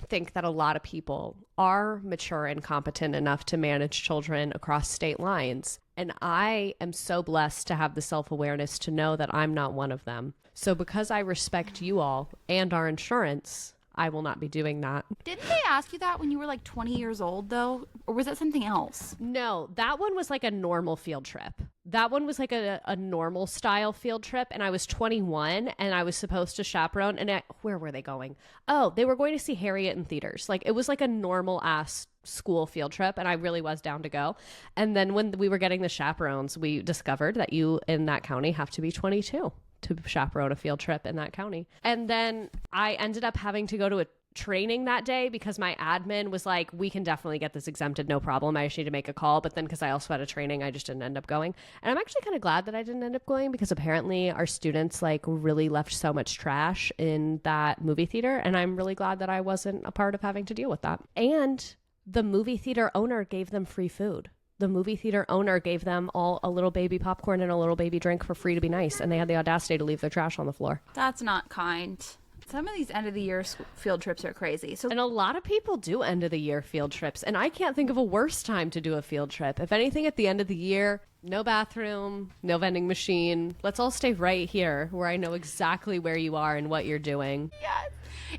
think that a lot of people are mature and competent enough to manage children across state lines. And I am so blessed to have the self-awareness to know that I'm not one of them. So because I respect you all and our insurance, I will not be doing that. Didn't they ask you that when you were like 20 years old, though? Or was that something else? No, that one was like a normal field trip. That one was like a normal style field trip. And I was 21 and I was supposed to chaperone. And where were they going? Oh, they were going to see Harriet in theaters. Like, it was like a normal ass school field trip. And I really was down to go. And then when we were getting the chaperones, we discovered that you in that county have to be 22 to chaperone a field trip in that county. And then I ended up having to go to a training that day because my admin was like, we can definitely get this exempted, no problem. I just need to make a call. But then because I also had a training, I just didn't end up going. And I'm actually kind of glad that I didn't end up going because apparently our students like really left so much trash in that movie theater. And I'm really glad that I wasn't a part of having to deal with that. And the movie theater owner gave them free food. The movie theater owner gave them all a little baby popcorn and a little baby drink for free to be nice. And they had the audacity to leave their trash on the floor. That's not kind. Some of these end of the year field trips are crazy. And a lot of people do end of the year field trips. And I can't think of a worse time to do a field trip. If anything, at the end of the year, no bathroom, no vending machine. Let's all stay right here where I know exactly where you are and what you're doing. Yes.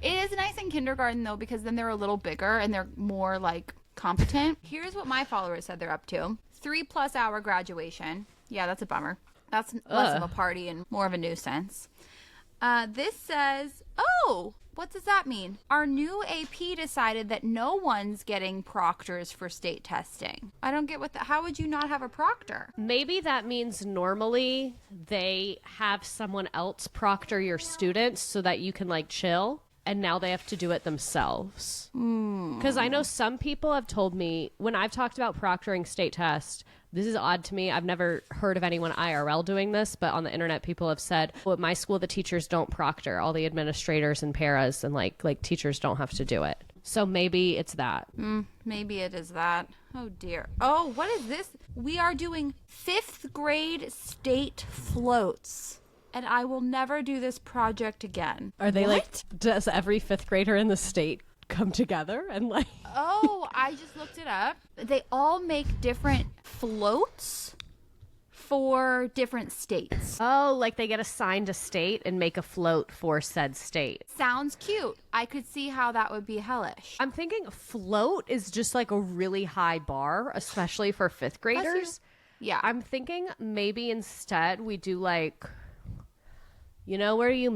It is nice in kindergarten, though, because then they're a little bigger and they're more like competent. Here's what my followers said they're up to. 3+ hour graduation. Yeah, that's a bummer. That's less of a party and more of a nuisance. This says, oh, what does that mean? Our new AP decided that no one's getting proctors for state testing. I don't get how would you not have a proctor? Maybe that means normally they have someone else proctor your students so that you can like chill. And now they have to do it themselves. Because I know some people have told me when I've talked about proctoring state tests, this is odd to me. I've never heard of anyone IRL doing this, but on the internet, people have said, well, at my school, the teachers don't proctor. All the administrators and paras and like teachers don't have to do it. So maybe it's that. Maybe it is that. Oh, dear. Oh, what is this? We are doing 5th grade state floats. And I will never do this project again. Are they does every 5th grader in the state come together and like... Oh, I just looked it up. They all make different floats for different states. Oh, like they get assigned a state and make a float for said state. Sounds cute. I could see how that would be hellish. I'm thinking float is just like a really high bar, especially for 5th graders. Yeah. I'm thinking maybe instead we do like... You know where you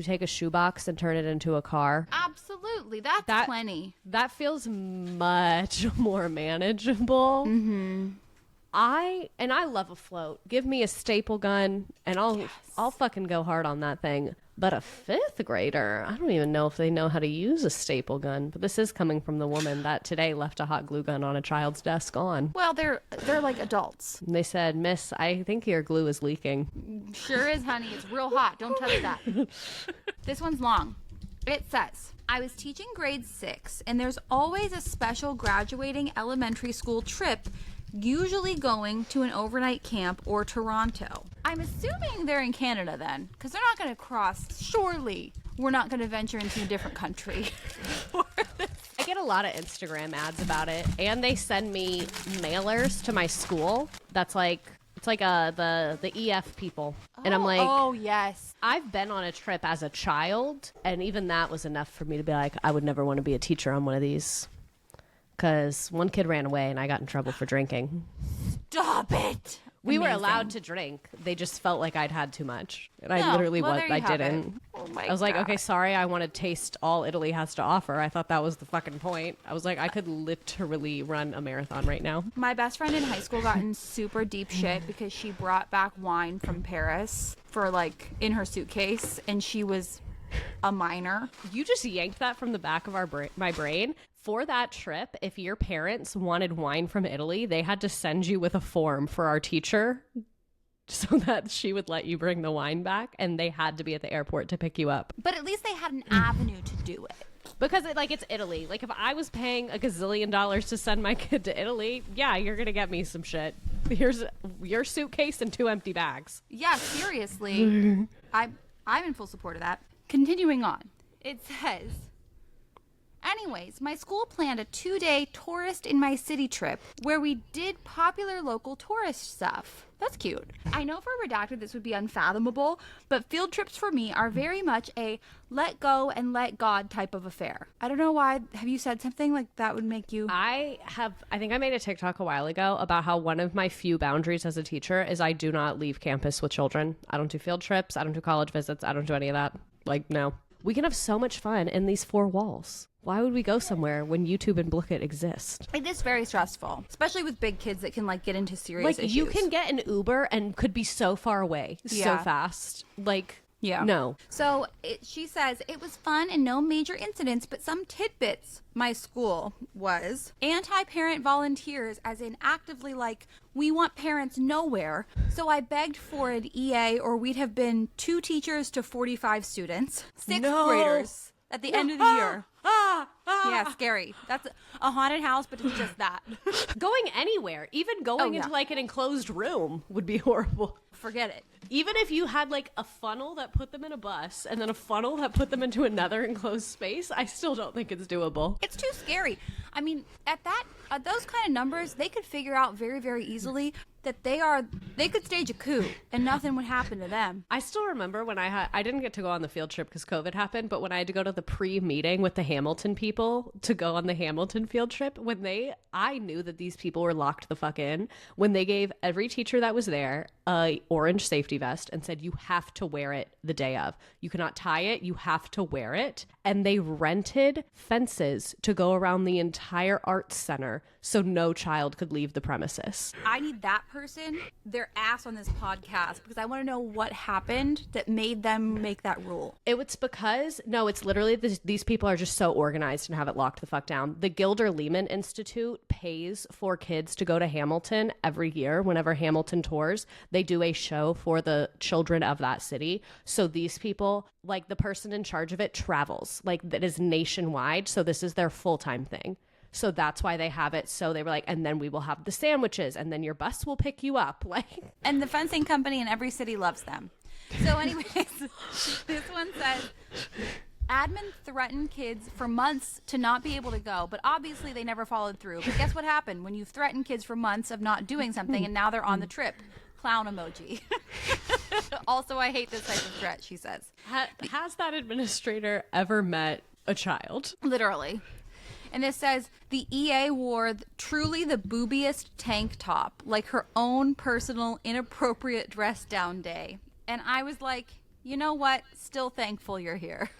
take a shoebox and turn it into a car? Absolutely. That's plenty. That feels much more manageable. Mm-hmm. I love a float. Give me a staple gun and I'll fucking go hard on that thing. But a fifth grader, I don't even know if they know how to use a staple gun. But this is coming from the woman that today left a hot glue gun on a child's desk on. Well, they're like adults. And they said, "Miss, I think your glue is leaking." Sure is, honey. It's real hot. Don't touch that. This one's long. It says, I was teaching grade 6, and there's always a special graduating elementary school trip, usually going to an overnight camp or Toronto. I'm assuming they're in Canada then, because they're not going to cross. Surely we're not going to venture into a different country. I get a lot of Instagram ads about it, and they send me mailers to my school. That's like, it's like the EF people. And I'm like, oh, yes. I've been on a trip as a child, and even that was enough for me to be like, I would never want to be a teacher on one of these. Because one kid ran away, and I got in trouble for drinking. Stop it. We were allowed to drink. They just felt like I'd had too much. And I literally I didn't. Oh my I was like, God. okay, sorry, I want to taste all Italy has to offer. I thought that was the fucking point. I was like, I could literally run a marathon right now. My best friend in high school got in super deep shit because she brought back wine from Paris for like in her suitcase, and she was a minor. You just yanked that from the back of my brain. For that trip, if your parents wanted wine from Italy, they had to send you with a form for our teacher so that she would let you bring the wine back, and they had to be at the airport to pick you up. But at least they had an avenue to do it. Because it's Italy. Like, if I was paying $1 gazillion to send my kid to Italy, yeah, you're going to get me some shit. Here's your suitcase and 2 empty bags. Yeah, seriously. I'm in full support of that. Continuing on. It says, anyways, my school planned a 2-day tourist in my city trip where we did popular local tourist stuff. That's cute. I know for Redacted this would be unfathomable, but field trips for me are very much a let go and let God type of affair. I don't know why. Have you said something like that would make you... I think I made a TikTok a while ago about how one of my few boundaries as a teacher is I do not leave campus with children. I don't do field trips. I don't do college visits. I don't do any of that. Like, no. We can have so much fun in these 4 walls. Why would we go somewhere when YouTube and Blooket exist? It is very stressful, especially with big kids that can like get into serious issues. You can get an Uber and could be so far away so fast. Yeah. No. So she says, it was fun and no major incidents, but some tidbits. My school was anti-parent volunteers, as in actively like, we want parents nowhere. So I begged for an EA or we'd have been 2 teachers to 45 students. 6th graders at the end of the year. Yeah, scary. That's a haunted house, but it's just that. Going anywhere, even going into like an enclosed room would be horrible. Forget it. Even if you had like a funnel that put them in a bus and then a funnel that put them into another enclosed space, I still don't think it's doable. It's too scary. I mean, at those kind of numbers, they could figure out very, very easily that they could stage a coup and nothing would happen to them. I still remember when I didn't get to go on the field trip because COVID happened, but when I had to go to the pre-meeting with the Hamilton people to go on the Hamilton field trip, I knew that these people were locked the fuck in when they gave every teacher that was there a orange safety vest and said, you have to wear it the day of. You cannot tie it. You have to wear it. And they rented fences to go around the entire arts center so no child could leave the premises. I need that person, their ass on this podcast, because I want to know what happened that made them make that rule. It's literally these people are just so organized and have it locked the fuck down. The Gilder Lehman Institute pays for kids to go to Hamilton every year. Whenever Hamilton tours, they do a show for the children of that city. So these people, like the person in charge of it, travels. Like that is nationwide. So this is their full-time thing. So that's why they have it. So they were like, and then we will have the sandwiches and then your bus will pick you up. And the fencing company in every city loves them. So anyways, this one says, admin threatened kids for months to not be able to go, but obviously they never followed through. But guess what happened when you've threatened kids for months of not doing something and now they're on the trip? Clown emoji. Also, I hate this type of threat, she says. Has that administrator ever met a child? Literally. And this says, the EA wore truly the boobiest tank top, like her own personal inappropriate dress down day. And I was like, you know what? Still thankful you're here.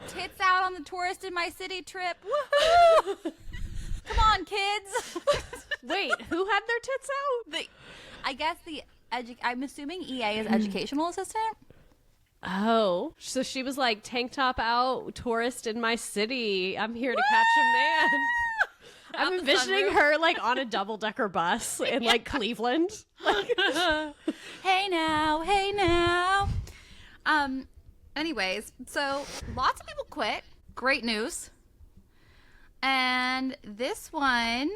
Tits out on the tourist in my city trip. Woohoo! Come on, kids. Wait, who had their tits out? I guess I'm assuming EA is educational assistant. Oh, so she was like, tank top out, tourist in my city. I'm here to catch a man. I'm envisioning her like on a double-decker bus in like Cleveland. Hey now. Anyways, so lots of people quit. Great news. And this one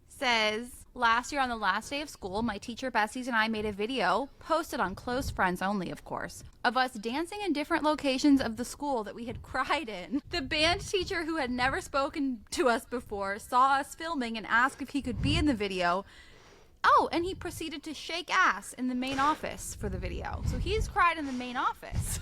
says, last year on the last day of school, my teacher Bessies and I made a video, posted on close friends only, of course, of us dancing in different locations of the school that we had cried in. The band teacher, who had never spoken to us before, saw us filming and asked if he could be in the video. Oh, and he proceeded to shake ass in the main office for the video. So he's cried in the main office.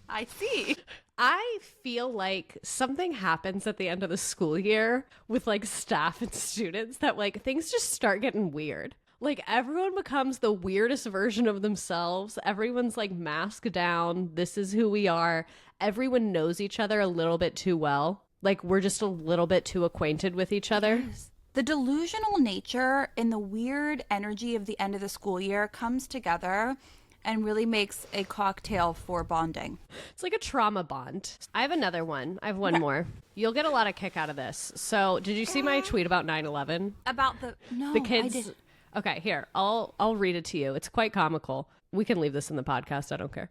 I see. I feel like something happens at the end of the school year with like staff and students that like things just start getting weird. Like everyone becomes the weirdest version of themselves. Everyone's like masked down. This is who we are. Everyone knows each other a little bit too well. Like we're just a little bit too acquainted with each other. Yes. The delusional nature and the weird energy of the end of the school year comes together and really makes a cocktail for bonding. It's like a trauma bond. I have another one. I have one more. You'll get a lot of kick out of this. So did you see my tweet about 9/11? About the kids. I didn't. Okay, here. I'll read it to you. It's quite comical. We can leave this in the podcast. I don't care.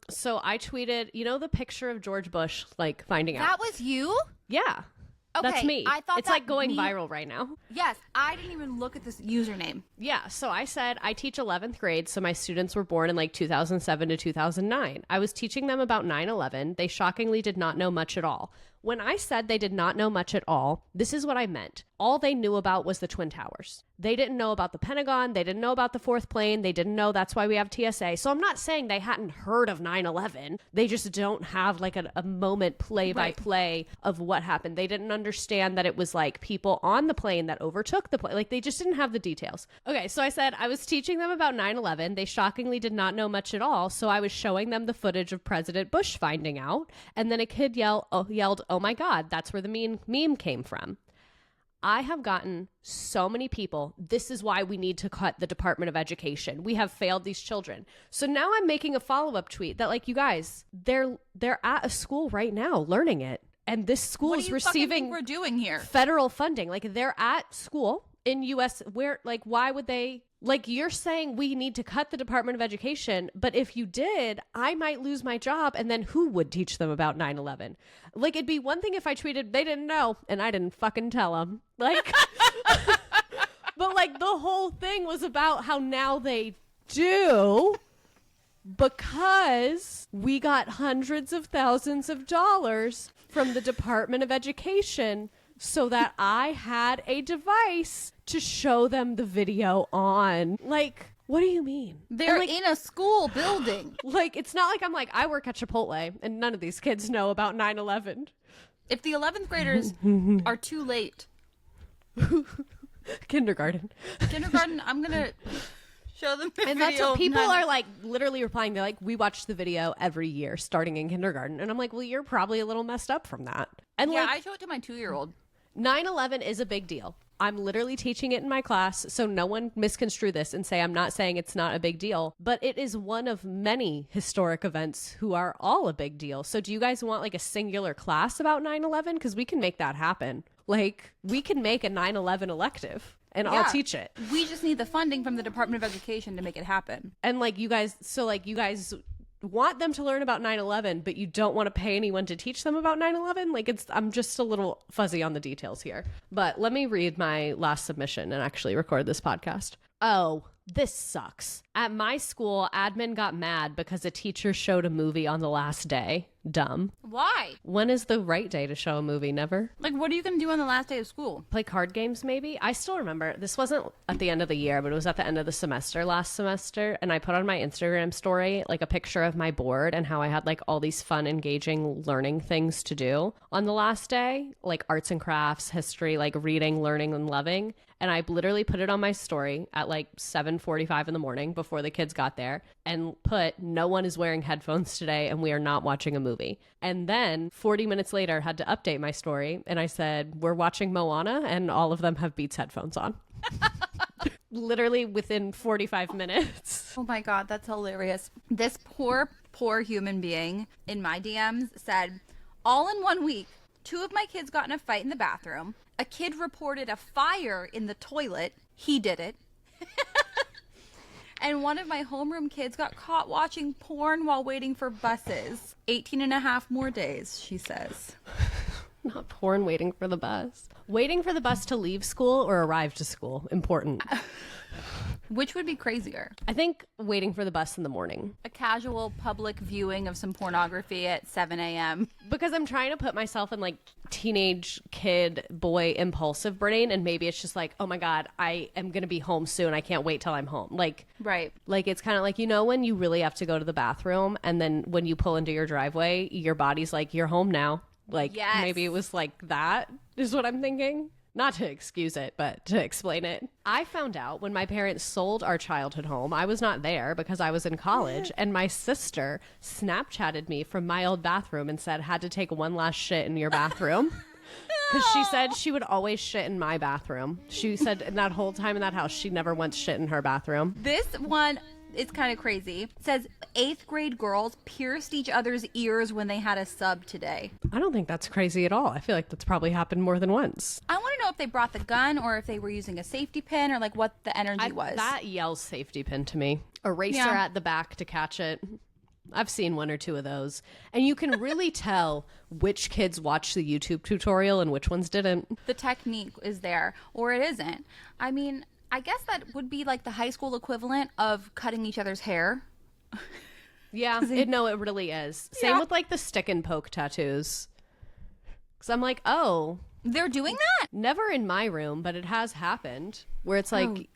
So I tweeted, the picture of George Bush like finding out. That was you? Yeah. Okay, That's me. I thought it's like going viral right now. Yes, I didn't even look at this username. Yeah, so I said I teach 11th grade, so my students were born in like 2007 to 2009. I was teaching them about 9/11. They shockingly did not know much at all. When I said they did not know much at all, this is what I meant. All they knew about was the Twin Towers. They didn't know about the Pentagon. They didn't know about the fourth plane. They didn't know that's why we have TSA. So I'm not saying they hadn't heard of 9/11. They just don't have like a moment play by play of what happened. They didn't understand that it was like people on the plane that overtook the plane. Like they just didn't have the details. Okay, so I said I was teaching them about 9/11. They shockingly did not know much at all. So I was showing them the footage of President Bush finding out. And then a kid yelled, "Oh my God, that's where the meme came from." I have gotten so many people, this is why we need to cut the Department of Education. We have failed these children. So now I'm making a follow-up tweet that like, you guys, they're at a school right now learning it. And this school is receiving we're doing here? Federal funding. Like they're at school in US where like, why would they, like you're saying we need to cut the Department of Education, but if you did, I might lose my job, and then who would teach them about 9/11? Like it'd be one thing if I tweeted they didn't know and I didn't fucking tell them. Like but like the whole thing was about how now they do, because we got hundreds of thousands of dollars from the Department of Education so that I had a device to show them the video on. Like, what do you mean? They're like, in a school building. Like, it's not like I'm like, I work at Chipotle and none of these kids know about 9/11. If the 11th graders are too late. Kindergarten, I'm going to show them the and video. that's what people are like literally replying. They're like, we watch the video every year starting in kindergarten. And I'm like, well, you're probably a little messed up from that. And yeah, like, I show it to my 2-year-old. 9/11 is a big deal. I'm literally teaching it in my class, so no one misconstrue this and say I'm not saying it's not a big deal, but it is one of many historic events who are all a big deal. So do you guys want like a singular class about 9/11? Because we can make that happen. Like we can make a 9/11 elective and I'll teach it. We just need the funding from the Department of Education to make it happen. And like you guys, you guys want them to learn about 9/11, but you don't want to pay anyone to teach them about 9/11. Like I'm just a little fuzzy on the details here. But let me read my last submission and actually record this podcast. Oh, this sucks. At my school, admin got mad because a teacher showed a movie on the last day. Dumb. Why? When is the right day to show a movie? Never. Like, what are you going to do on the last day of school? Play card games, maybe? I still remember. This wasn't at the end of the year, but it was at the end of the semester last semester. And I put on my Instagram story, like a picture of my board and how I had like all these fun, engaging learning things to do on the last day, like arts and crafts, history, like reading, learning, and loving. And I literally put it on my story at like 7:45 in the morning before the kids got there and put, no one is wearing headphones today and we are not watching a movie. And then 40 minutes later had to update my story and I said, we're watching Moana and all of them have Beats headphones on. Literally within 45 minutes. Oh my God, that's hilarious. This poor human being in my DMs said, all in 1 week, 2 of my kids got in a fight in the bathroom. A kid reported a fire in the toilet. He did it. And one of my homeroom kids got caught watching porn while waiting for buses. 18 and a half more days, she says. Not porn waiting for the bus. Waiting for the bus to leave school or arrive to school. Important. Which would be crazier? I think waiting for the bus in the morning. A casual public viewing of some pornography at 7 a.m. Because I'm trying to put myself in like teenage kid boy impulsive brain, and maybe it's just like, oh my God, I am going to be home soon. I can't wait till I'm home. Like, right. Like it's kind of like, you know, when you really have to go to the bathroom and then when you pull into your driveway, your body's like, you're home now. Like, yes. Maybe it was like that is what I'm thinking. Not to excuse it, but to explain it. I found out when my parents sold our childhood home, I was not there because I was in college, and my sister Snapchatted me from my old bathroom and said, had to take one last shit in your bathroom. Because she said she would always shit in my bathroom. She said in that whole time in that house, she never once shit in her bathroom. This one is kind of crazy. It says 8th grade girls pierced each other's ears when they had a sub today. I don't think that's crazy at all. I feel like that's probably happened more than once. I want to know if they brought the gun or if they were using a safety pin or like what the energy was. That yells safety pin to me. Eraser at the back to catch it. I've seen 1 or 2 of those. And you can really tell which kids watched the YouTube tutorial and which ones didn't. The technique is there or it isn't. I mean, I guess that would be like the high school equivalent of cutting each other's hair. Yeah, it really is. Same with like the stick and poke tattoos. Because I'm like, oh. They're doing that? Never in my room, but it has happened. Where it's like,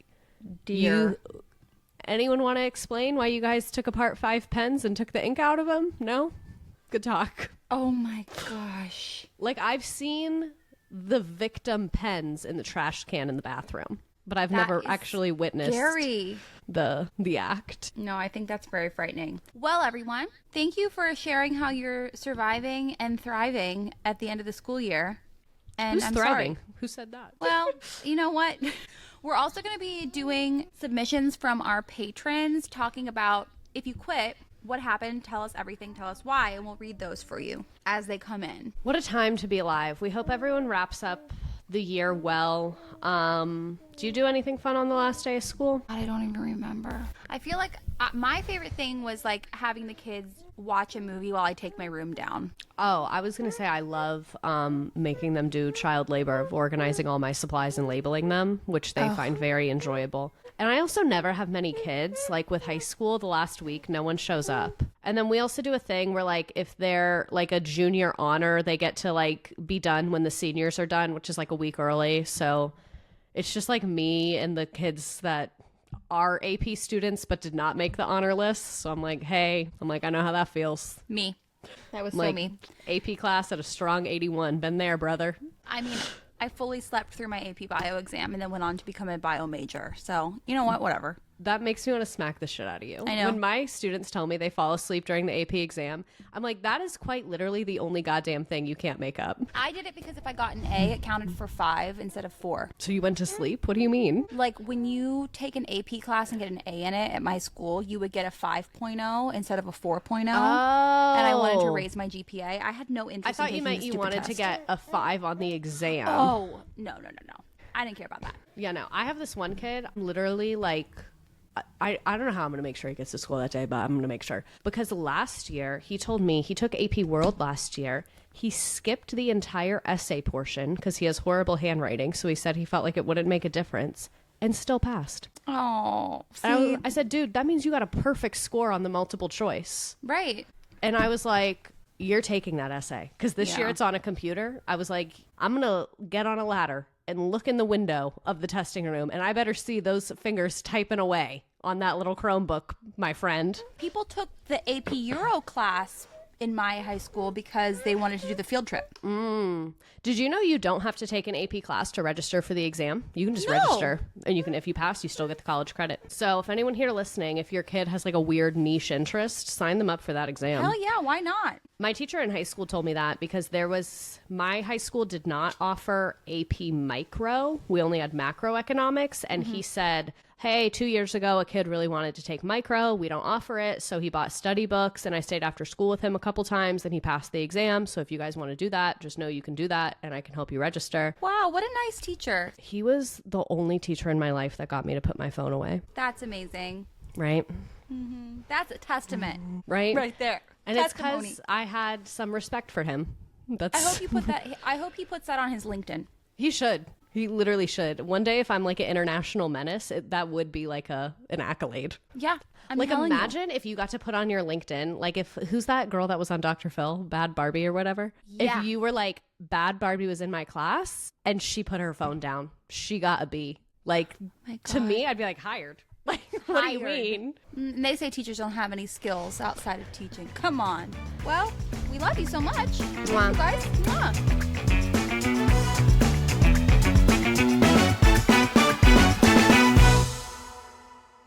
dear. Anyone want to explain why you guys took apart 5 pens and took the ink out of them? No? Good talk. Oh my gosh. Like I've seen the victim pens in the trash can in the bathroom. But I've never actually witnessed the act. No, I think that's very frightening. Well, everyone, thank you for sharing how you're surviving and thriving at the end of the school year. And Who's I'm thriving? Sorry. Who said that? Well, you know what? We're also going to be doing submissions from our patrons talking about if you quit, what happened, tell us everything, tell us why, and we'll read those for you as they come in. What a time to be alive. We hope everyone wraps up the year well. Do you do anything fun on the last day of school? I don't even remember. I feel like my favorite thing was like having the kids watch a movie while I take my room down. Oh, I was going to say I love making them do child labor of organizing all my supplies and labeling them, which they find very enjoyable. And I also never have many kids. Like with high school, the last week, no one shows up. And then we also do a thing where like if they're like a junior honor, they get to like be done when the seniors are done, which is like a week early. So it's just like me and the kids that are AP students but did not make the honor list. So I'm like, hey, I know how that feels. Me. That was like, so me. AP class at a strong 81. Been there, brother. I mean, I fully slept through my AP bio exam and then went on to become a bio major. So, you know what? Whatever. That makes me want to smack the shit out of you. I know. When my students tell me they fall asleep during the AP exam, I'm like, that is quite literally the only goddamn thing you can't make up. I did it because if I got an A, it counted for 5 instead of 4. So you went to sleep? What do you mean? Like when you take an AP class and get an A in it at my school, you would get a 5.0 instead of a 4.0. Oh. And I wanted to raise my GPA. I had no interest I thought in you taking meant the you stupid wanted test. to get a 5 on the exam. Oh, no. I didn't care about that. Yeah, no. I have this one kid, literally like, I don't know how I'm going to make sure he gets to school that day, but I'm going to make sure. Because last year, he told me he took AP World last year. He skipped the entire essay portion because he has horrible handwriting. So he said he felt like it wouldn't make a difference and still passed. Oh, And see? I said, dude, that means you got a perfect score on the multiple choice. Right. And I was like, you're taking that essay. Because this year Yeah. it's on a computer. I was like, I'm going to get on a ladder and look in the window of the testing room. And I better see those fingers typing away on that little Chromebook, my friend. People took the AP Euro class in my high school because they wanted to do the field trip. Did you know you don't have to take an AP class to register for the exam? You can just No. register, and you can, if you pass, you still get the college credit. So if anyone here listening, if your kid has like a weird niche interest, sign them up for that exam. Hell yeah, why not? My teacher in high school told me that because my high school did not offer AP micro. We only had macroeconomics. And he said, hey, 2 years ago, a kid really wanted to take micro. We don't offer it. So he bought study books, and I stayed after school with him a couple times, and he passed the exam. So if you guys want to do that, just know you can do that, and I can help you register. Wow, what a nice teacher. He was the only teacher in my life that got me to put my phone away. That's amazing. Right? That's a testament Right? right there. And Testimony. it's because I had some respect for him. I hope he puts that on his LinkedIn. He should. He literally should. One day, if I'm like an international menace, that would be like an accolade. Yeah. I'm Like, telling imagine if you got to put on your LinkedIn, like who's that girl that was on Dr. Phil? Bad Barbie or whatever? Yeah. If you were like, Bad Barbie was in my class and she put her phone down. She got a B. Like, My to God. me, I'd be like, hired. Like, what do you Hired. mean? And they say teachers don't have any skills outside of teaching. Come on. Well, we love you so much. Mwah. You guys. Mwah.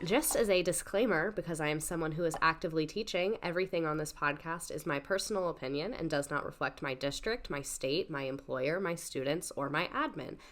Just as a disclaimer, because I am someone who is actively teaching, everything on this podcast is my personal opinion and does not reflect my district, my state, my employer, my students, or my admin.